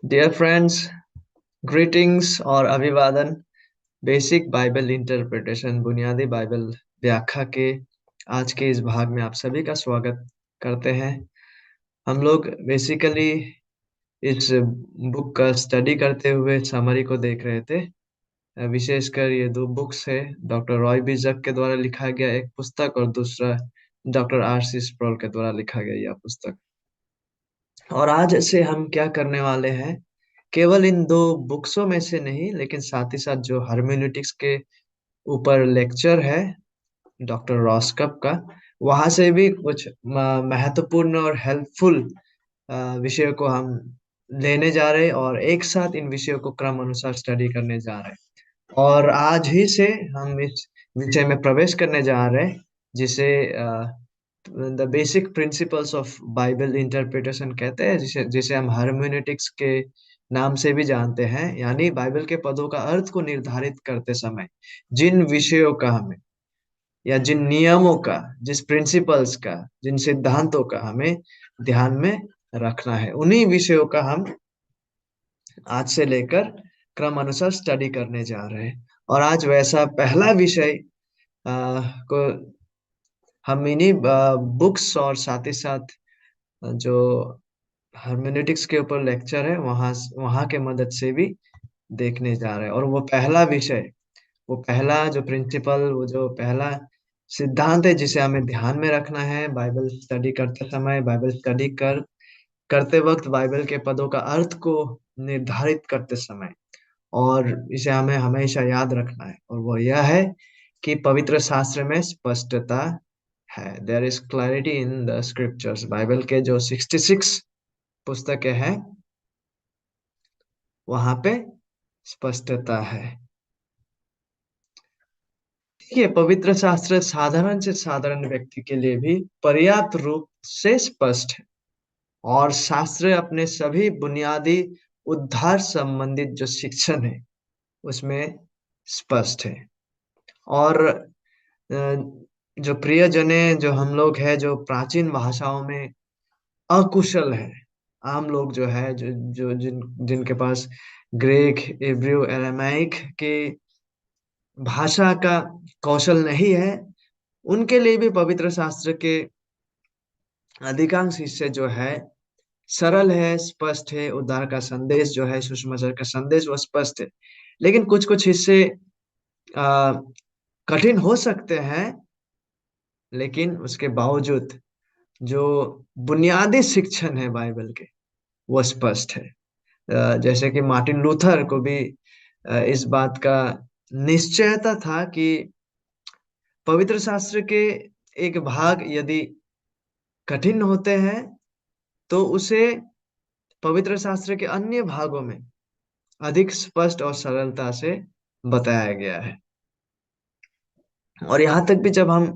Dear friends, greetings और अभिवादन। Basic Bible interpretation, बुनियादी बाइबल व्याख्या के आज के इस भाग में आप सभी का स्वागत करते हैं। हम लोग बेसिकली इस बुक का स्टडी करते हुए समरी को देख रहे थे। विशेषकर ये दो बुक्स है, डॉक्टर रॉय बिजक के द्वारा लिखा गया एक पुस्तक और दूसरा डॉक्टर आर.सी. स्प्रॉल के द्वारा लिखा गया यह पुस्तक। और आज से हम क्या करने वाले हैं, केवल इन दो बुक्सों में से नहीं लेकिन साथ ही साथ जो हर्मेन्यूटिक्स के ऊपर लेक्चर है डॉक्टर रॉसकप का, वहां से भी कुछ महत्वपूर्ण और हेल्पफुल विषयों को हम लेने जा रहे हैं और एक साथ इन विषयों को क्रम अनुसार स्टडी करने जा रहे हैं। और आज ही से हम इस विषय में प्रवेश करने जा रहे हैं, जिसे the basic principles of Bible interpretation कहते हैं, जिसे जिसे हम हर्मेनेटिक्स के नाम से भी जानते हैं। यानी बाइबल के पदों का अर्थ को निर्धारित करते समय जिन विषयों का हमें, या जिन नियमों का, जिस प्रिंसिपल्स का, जिन सिद्धांतों का हमें ध्यान में रखना है, उन्हीं विषयों का हम आज से लेकर क्रम अनुसार स्टडी करने जा रहे हैं। और आज वैसा पहला विषय को हम इन्हीं बुक्स और साथ ही साथ जो हर्मेनेटिक्स के ऊपर लेक्चर है वहां वहां के मदद से भी देखने जा रहे हैं। और वो पहला विषय, वो पहला जो प्रिंसिपल, वो जो पहला सिद्धांत है जिसे हमें ध्यान में रखना है बाइबल स्टडी करते समय, बाइबल स्टडी करते वक्त, बाइबल के पदों का अर्थ को निर्धारित करते समय, और इसे हमें हमेशा याद रखना है, और वो यह है कि पवित्र शास्त्र में स्पष्टता है। There is clarity in the scriptures. Bible के जो 66 पुस्तकें हैं वहां पे स्पष्टता है। देखिए, पवित्र शास्त्र साधारण से साधारण व्यक्ति के लिए भी पर्याप्त रूप से स्पष्ट है, और शास्त्र अपने सभी बुनियादी उद्धार संबंधित जो शिक्षण है उसमें स्पष्ट है। और जो प्रियजने, जो हम लोग हैं जो प्राचीन भाषाओं में अकुशल है, आम लोग जो है, जो जो जिनके पास ग्रीक, इब्रियो, अरामाइक के भाषा का कौशल नहीं है, उनके लिए भी पवित्र शास्त्र के अधिकांश हिस्से जो है सरल है, स्पष्ट है। उद्धार का संदेश जो है, सुसमाचार का संदेश, वो स्पष्ट है। लेकिन कुछ कुछ हिस्से आ, कठिन हो सकते हैं, लेकिन उसके बावजूद जो बुनियादी शिक्षण है बाइबल के, वो स्पष्ट है। जैसे कि मार्टिन लूथर को भी इस बात का निश्चयता था कि पवित्र शास्त्र के एक भाग यदि कठिन होते हैं तो उसे पवित्र शास्त्र के अन्य भागों में अधिक स्पष्ट और सरलता से बताया गया है। और यहाँ तक भी जब हम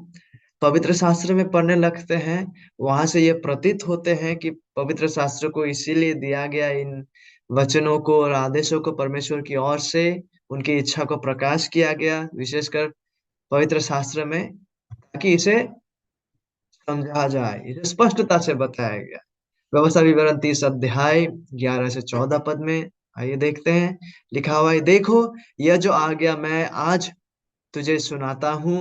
पवित्र शास्त्र में पढ़ने लगते हैं, वहां से ये प्रतीत होते हैं कि पवित्र शास्त्र को इसीलिए दिया गया, इन वचनों को और आदेशों को परमेश्वर की ओर से उनकी इच्छा को प्रकाश किया गया, विशेषकर पवित्र शास्त्र में, ताकि इसे समझा जाए, इसे स्पष्टता से बताया गया। व्यवस्था विवरण 30 अध्याय 11 से 14 पद में आइए देखते हैं। लिखा हुआ है, देखो, यह जो आज्ञा मैं आज तुझे सुनाता हूँ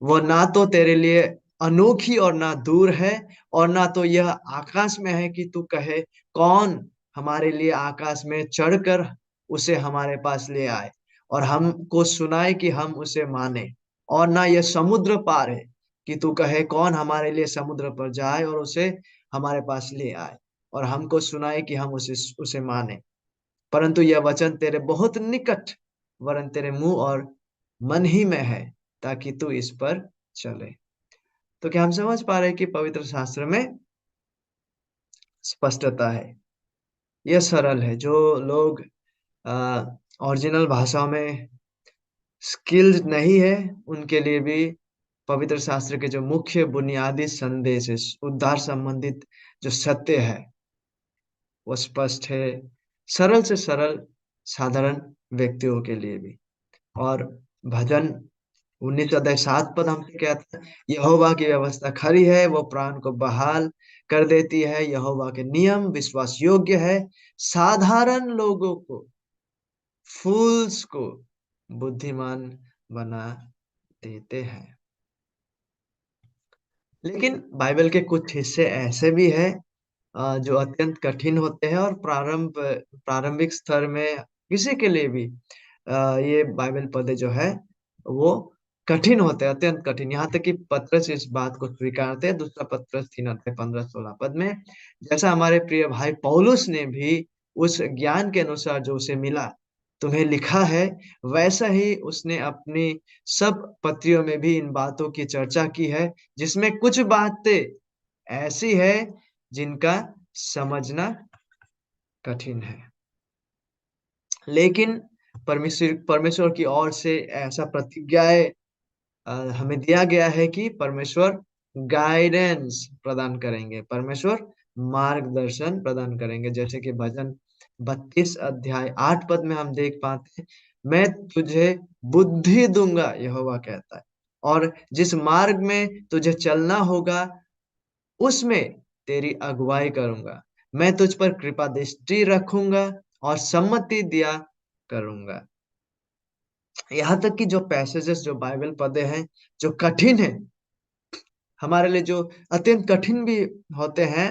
वो ना तो तेरे लिए अनोखी और ना दूर है, और ना तो यह आकाश में है कि तू कहे कौन हमारे लिए आकाश में चढ़कर उसे हमारे पास ले आए और हमको सुनाए कि हम उसे माने, और ना यह समुद्र पार है कि तू कहे कौन हमारे लिए समुद्र पर जाए और उसे हमारे पास ले आए और हमको सुनाए कि हम उसे उसे माने। परंतु यह वचन तेरे बहुत निकट, वरन तेरे मुंह और मन ही में है, ताकि तू इस पर चले। तो क्या हम समझ पा रहे हैं कि पवित्र शास्त्र में स्पष्टता है, यह सरल है। जो लोग ओरिजिनल भाषा में स्किल्ड नहीं है, उनके लिए भी पवित्र शास्त्र के जो मुख्य बुनियादी संदेश है, उद्धार संबंधित जो सत्य है, वो स्पष्ट है, सरल से सरल साधारण व्यक्तियों के लिए भी। और भजन 19 अध्याय 7 पद हमसे कहता है, यहोवा की व्यवस्था खरी है, वो प्राण को बहाल कर देती है। यहोवा के नियम विश्वास योग्य है, साधारण लोगों को, फूल्स को बुद्धिमान बना देते हैं। लेकिन बाइबल के कुछ हिस्से ऐसे भी हैं जो अत्यंत कठिन होते हैं और प्रारंभिक स्तर में किसी के लिए भी ये बाइबल पढ़े जो है वो कठिन होते हैं, अत्यंत कठिन। यहाँ तक कि पतरस इस बात को स्वीकारते हैं, दूसरा पतरस 3 अध्याय 15-16 पद में, जैसा हमारे प्रिय भाई पौलुस ने भी उस ज्ञान के अनुसार जो उसे मिला, तुम्हें लिखा है, वैसा ही उसने अपनी सब पत्रियों में भी इन बातों की चर्चा की है, जिसमें कुछ बातें ऐसी है जिनका समझना कठिन है। लेकिन परमेश्वर परमेश्वर की ओर से ऐसा प्रतिज्ञाएँ हमें दिया गया है कि परमेश्वर गाइडेंस प्रदान करेंगे, परमेश्वर मार्गदर्शन प्रदान करेंगे। जैसे कि भजन 32 अध्याय 8 पद में हम देख पाते हैं, मैं तुझे बुद्धि दूँगा, यहोवा कहता है, और जिस मार्ग में तुझे चलना होगा उसमें तेरी अगुवाई करूँगा। मैं तुझ पर कृपा दृष्टि रखूँगा और सम्मति दिया करूँगा। यहाँ तक कि जो पैसेजेस जो बाइबल पढ़े हैं, जो कठिन हैं, हमारे लिए जो अत्यंत कठिन भी होते हैं,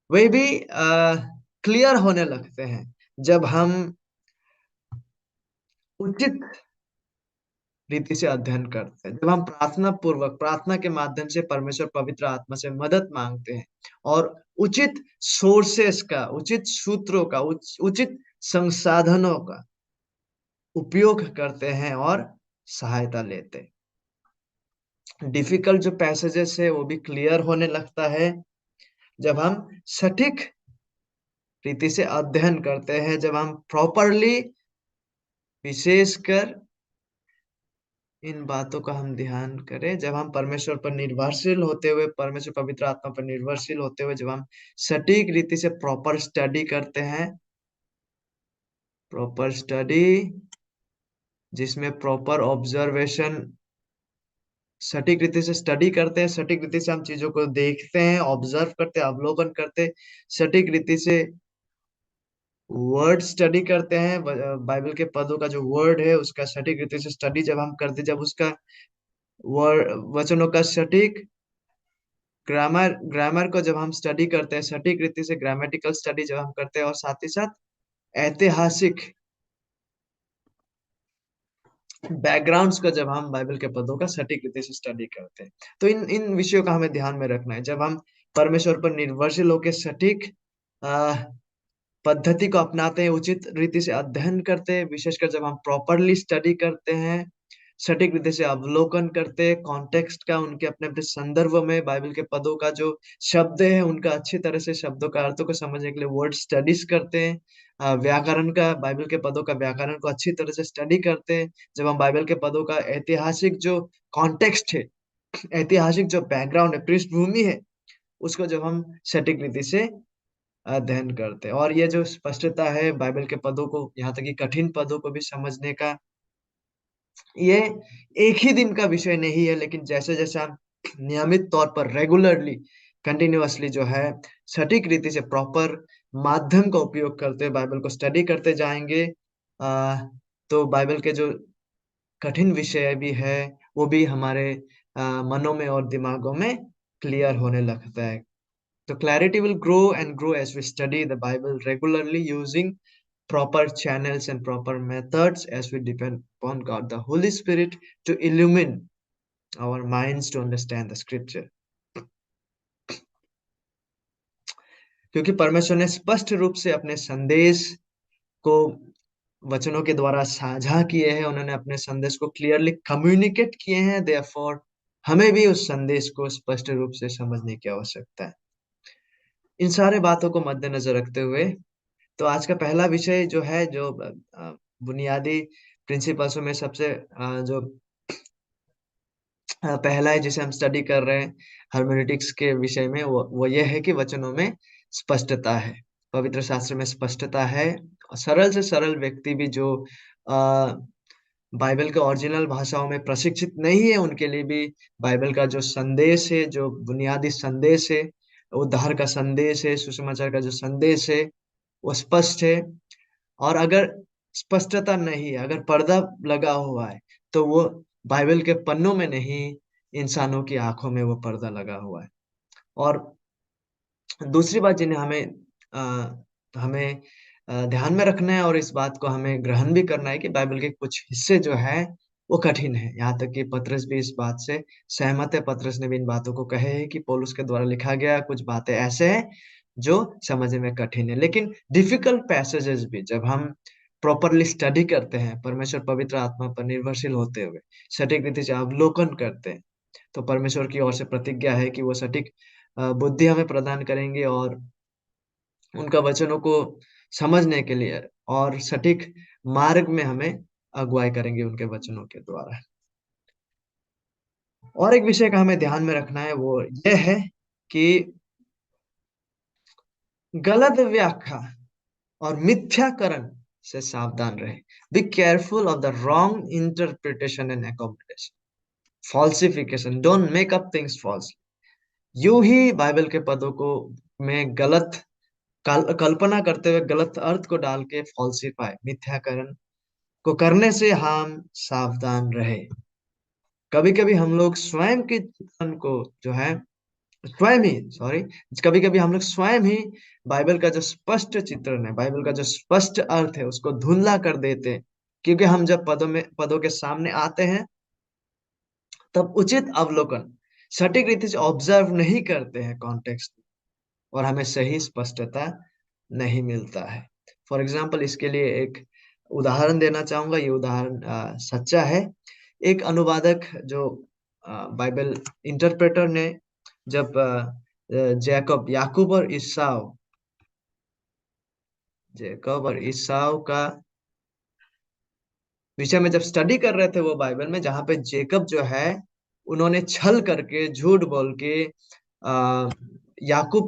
वे भी क्लियर होने लगते हैं, जब हम उचित रीति से अध्ययन करते हैं। जब हम प्रार्थना पूर्वक, प्रार्थना के माध्यम से परमेश्वर पवित्र आत्मा से मदद माँगते हैं और उचित सोर्सेस का, उचित सूत्रों का, उचित संसाधनों का उपयोग करते हैं और सहायता लेते हैं। डिफिकल्ट जो पैसेजेस है वो भी क्लियर होने लगता है जब हम सटीक रीति से अध्ययन करते हैं, जब हम प्रॉपरली विशेषकर इन बातों का हम ध्यान करें, जब हम परमेश्वर पर निर्भरशील होते हुए, परमेश्वर पवित्र आत्मा पर निर्भरशील होते हुए, जब हम सटीक रीति से प्रॉपर स्टडी करते हैं, प्रॉपर स्टडी जिसमें प्रॉपर ऑब्जर्वेशन, सटीक रीति से स्टडी करते हैं, सटीक रीति से हम चीज़ों को देखते हैं, ऑब्जर्व करते हैं, अवलोकन करते हैं, सटीक रीति से वर्ड स्टडी करते हैं, बाइबल के पदों का जो वर्ड है उसका सटीक रीति से स्टडी जब हम करते हैं, जब उसका वर्ड वचनों का सटीक ग्रामर ग्रामर को जब हम स्टडी करते हैं, सटीक रीति से ग्रामेटिकल स्टडी जब हम करते हैं और साथ ही साथ ऐतिहासिक बैकग्राउंड्स को जब हम बाइबल के पदों का सटीक रीति से स्टडी करते हैं। तो इन इन विषयों का हमें ध्यान में रखना है। जब हम परमेश्वर पर निर्भरशील होकर सटीक अ, पद्धति को अपनाते हैं, उचित रीति से अध्ययन करते हैं, विशेषकर जब हम प्रॉपरली स्टडी करते हैं, सटीक रीति से अवलोकन करते हैं, कॉन्टेक्स्ट का, उनके अपने-अपने संदर्भ में बाइबल के पदों का जो शब्द है, उनका अच्छी तरह से शब्दों का अर्थों को समझने के लिए वर्ड स्टडीज़ करते हैं। व्याकरण का, बाइबल के पदों का व्याकरण को अच्छी तरह से स्टडी करते हैं। जब हम बाइबल के पदों का ऐतिहासिक जो कॉन्टेक्स्ट है, ऐतिहासिक जो बैकग्राउंड है, पृष्ठभूमि है, उसको जब हम सटीक रीति से अध्ययन करते हैं, और ये जो स्पष्टता है बाइबल के पदों को, यहाँ तक कि कठिन पदों को भी समझने का, ये एक ही दिन का विषय नहीं है, लेकिन जैसे-जैसे हम नियमित तौर पर रेगुलरली, कंटीन्यूअसली जो है सटीक रीति से प्रॉपर माध्यम का उपयोग करते हुए बाइबल को स्टडी करते जाएँगे, तो बाइबल के जो कठिन विषय भी है, वो भी हमारे मनों में और दिमागों में क्लियर होने लगता है। The clarity will grow and grow as we study the Bible regularly using proper channels and proper methods as we depend upon God, the Holy Spirit, to illumine our minds to understand the scripture. क्योंकि परमेश्वर ने स्पष्ट रूप से अपने संदेश को वचनों के द्वारा साझा किए हैं, उन्होंने अपने संदेश को क्लियरली कम्युनिकेट किए हैं, देयरफॉर हमें भी उस संदेश को स्पष्ट रूप से समझने की आवश्यकता है। इन सारे बातों को मद्देनज़र रखते हुए तो आज का पहला विषय जो है, जो बुनियादी प्रिंसिपल्स में सबसे जो पहला है जिसे हम स्टडी कर रहे हैं हर्मेनेटिक्स के विषय में, वो ये है कि वचनों में स्पष्टता है। पवित्र शास्त्र में स्पष्टता है। सरल से सरल व्यक्ति भी जो अ, बाइबल के ओरिजिनल भाषाओं में प्रशिक्षित नहीं है, उनके लिए भी बाइबल का जो संदेश है, जो बुनियादी संदेश है, उद्धार का संदेश है, सुसमाचार का जो संदेश है, वो स्पष्ट है। और अगर स्पष्टता नहीं है, अगर पर्दा लगा हुआ है, तो वो बाइबल के पन्नों में नहीं, इंसानों की आँखों में वो पर्दा लगा हुआ है। और दूसरी बात जिन्हें हमें ध्यान में रखना है और इस बात को हमें ग्रहण भी करना है कि बाइबल के कुछ हिस्से जो हैं, वो कठिन हैं। यहाँ तक कि पतरस भी इस बात से सहमत है, पतरस ने भी इन बातों को कहे हैं कि पौलुस के द्वारा लिखा गया कुछ बातें ऐसे हैं, जो समझने में कठिन है। लेकिन डिफ़िकल्ट पैसेजेज़ भी जब हम प्रॉपरली स्टडी करते हैं, परमेश्वर पवित्र आत्मा पर निर्भरशील होते हुए, सटीक रीति से अवलोकन करते हैं, तो परमेश्वर की ओर से प्रतिज्ञा है कि वो सटीक बुद्धि हमें प्रदान करेंगे और उनका वचनों को समझने के लिए और सटीक मार्ग में हमें अगुवाई करेंगे उनके वचनों के द्वारा। और एक विषय का हमें ध्यान में रखना है वो ये है कि गलत व्याख्या और मिथ्याकरण से सावधान रहें। Be careful of the wrong interpretation and accommodation. Falsification, don't make up things false. यूं ही बाइबल के पदों को में गलत कल्पना करते हुए गलत अर्थ को डाल के फॉल्सिफाई, मिथ्याकरण को करने से हम सावधान रहे। कभी-कभी हम लोग स्वयं के चित्रण को जो है स्वयं ही सॉरी कभी-कभी हम लोग स्वयं ही बाइबल का जो स्पष्ट चित्रण है, बाइबल का जो स्पष्ट अर्थ है, उसको धुंधला कर देते हैं। क्योंकि हम जब पदों के सामने आते हैं, तब उचित अवलोकन, सटीक रीति से ऑब्जर्व नहीं करते हैं कॉन्टेक्स्ट और हमें सही स्पष्टता नहीं मिलता है। फॉर एग्ज़ाम्पल इसके लिए एक उदाहरण देना चाहूँगा, ये उदाहरण सच्चा है। एक अनुवादक जो बाइबल इंटरप्रेटर ने जब याकूब और ईसाव का विषय में जब स्टडी कर रहे थे वो बाइबल में, जहाँ पे जेकब जो है, उन्होंने छल करके, झूठ बोल के याकूब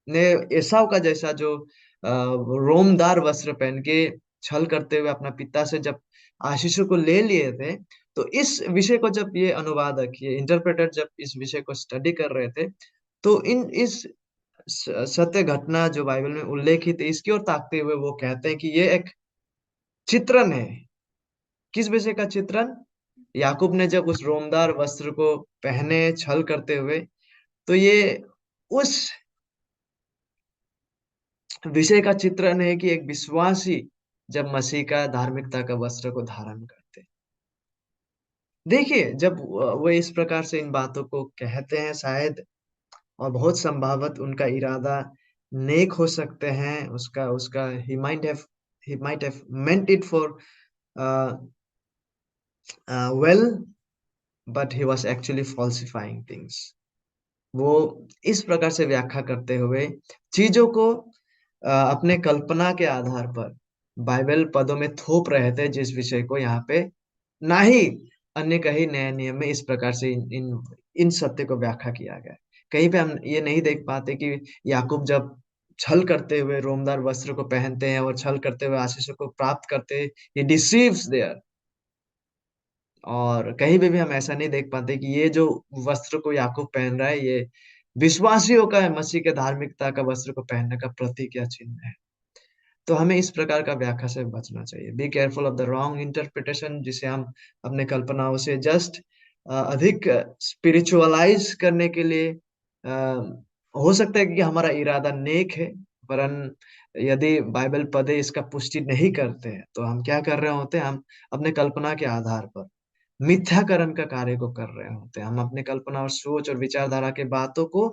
ने एसाव का जैसा जो रोमदार वस्त्र पहन के छल करते हुए अपना पिता से जब आशीषों को ले लिए थे, तो इस विषय को जब ये अनुवादक, ये इंटरप्रेटर जब इस विषय को स्टडी कर रहे थे, तो इस सत्य घटना जो बाइबल में उल्लेखित है, इसकी ओर ताकते हुए वो कहते हैं कि ये एक चित्रण है। किस विषय का चित्रण? याकूब ने जब उस रोमदार वस्त्र को पहने छल करते हुए, तो ये उस विषय का चित्रण है कि एक विश्वासी जब मसीह का धार्मिकता का वस्त्र को धारण करते। देखिए, जब वो इस प्रकार से इन बातों को कहते हैं शायद और बहुत संभवत उनका इरादा नेक हो सकते हैं, उसका उसका he might have meant it for uh, well, but he was actually falsifying things. वो इस प्रकार से व्याख्या करते हुए चीज़ों को अपने कल्पना के आधार पर बाइबल पदों में थोप रहे थे, जिस विषय को यहाँ पे ना ही अन्य कहीं नए नियम में इस प्रकार से इन सत्य को व्याख्या किया गया है। कहीं पे हम ये नहीं देख पाते कि याकूब जब छल करते हुए रोमदार वस्त्र को पहनते हैं और छल करते हुए आशीषों को प्राप्त करते हैं, he deceives there। और कहीं पे भी हम ऐसा नहीं देख पाते कि ये जो वस्त्र को याकूब पहन रहा है, ये विश्वासियों का है, मसीह के धार्मिकता का वस्त्र को पहनने का प्रतीक या चिन्ह है। तो हमें इस प्रकार का व्याख्या से बचना चाहिए। B careful of the wrong interpretation, जिसे हम अपने कल्पनाओं से जस्ट अधिक स्पिरिचुअलाइज़ करने के लिए हो सकता है कि हमारा इरादा नेक है, वरन यदि बाइबल पद इसका पुष्टि नहीं करते हैं, तो हम क्या कर रहे होते हैं, हम अपने कल्पना के आधार पर मिथ्याकरण का कार्य को कर रहे होते हैं। हम अपनी कल्पना और सोच और विचारधारा की बातों को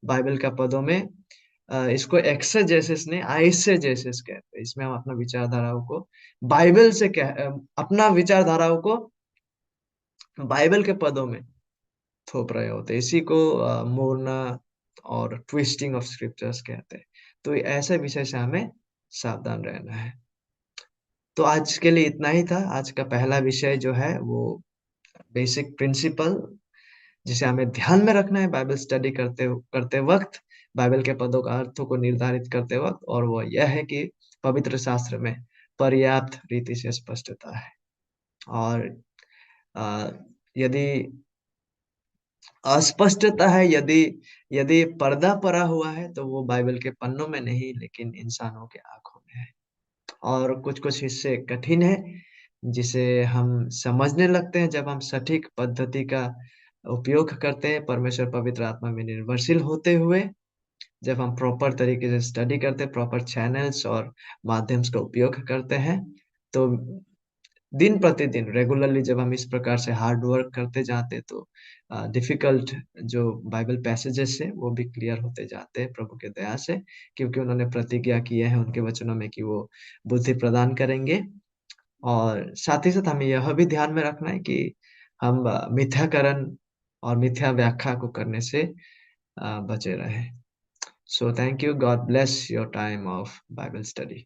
बाइबल का पदों में इसको एक्सेजेसिस नहीं आइसेजेसिस कहते हैं। इसमें हम अपना विचारधाराओं को बाइबल से अपना विचारधाराओं को बाइबल के पदों में थोप रहे होते हैं। इसी को मोड़ना और ट्विस्टिंग ऑफ स्क्रिप्चर्स कहते हैं। तो ऐसे विषय से हमें सावधान रहना है। तो आज के लिए इतना ही था। आज का पहला विषय जो है वो बेसिक प्रिंसिपल, जिसे हमें ध्यान में रखना है बाइबल स्टडी करते करते वक़्त, बाइबल के पदों का अर्थों को निर्धारित करते वक़्त, और वो यह है कि पवित्र शास्त्र में पर्याप्त रीति से स्पष्टता है। और अ, यदि अस्पष्टता है, यदि यदि पर्दा पड़ा हुआ है तो वो बाइबल के पन्नों में नहीं, लेकिन इंसानों के आँखों में है। और कुछ-कुछ हिस्से कठिन हैं, जिसे हम समझने लगते हैं जब हम सटीक पद्धति का उपयोग करते हैं, परमेश्वर पवित्र आत्मा में निर्भरशील होते हुए, जब हम प्रॉपर तरीके से स्टडी करते हैं, प्रॉपर चैनल्स और माध्यम्स का उपयोग करते हैं, तो दिन-प्रतिदिन रेगुलरली जब हम इस प्रकार से हार्ड वर्क करते जाते हैं, तो डिफ़िकल्ट जो बाइबल पैसेजेस हैं, वो भी क्लियर होते जाते हैं प्रभु की दया से, क्योंकि उन्होंने प्रतिज्ञा किए हैं उनके वचनों में कि वो बुद्धि प्रदान करेंगे। और साथ ही साथ हमें यह भी ध्यान में रखना है कि हम मिथ्याकरण और मिथ्या व्याख्या को करने से बचे रहें। So thank you, God bless your time of Bible study.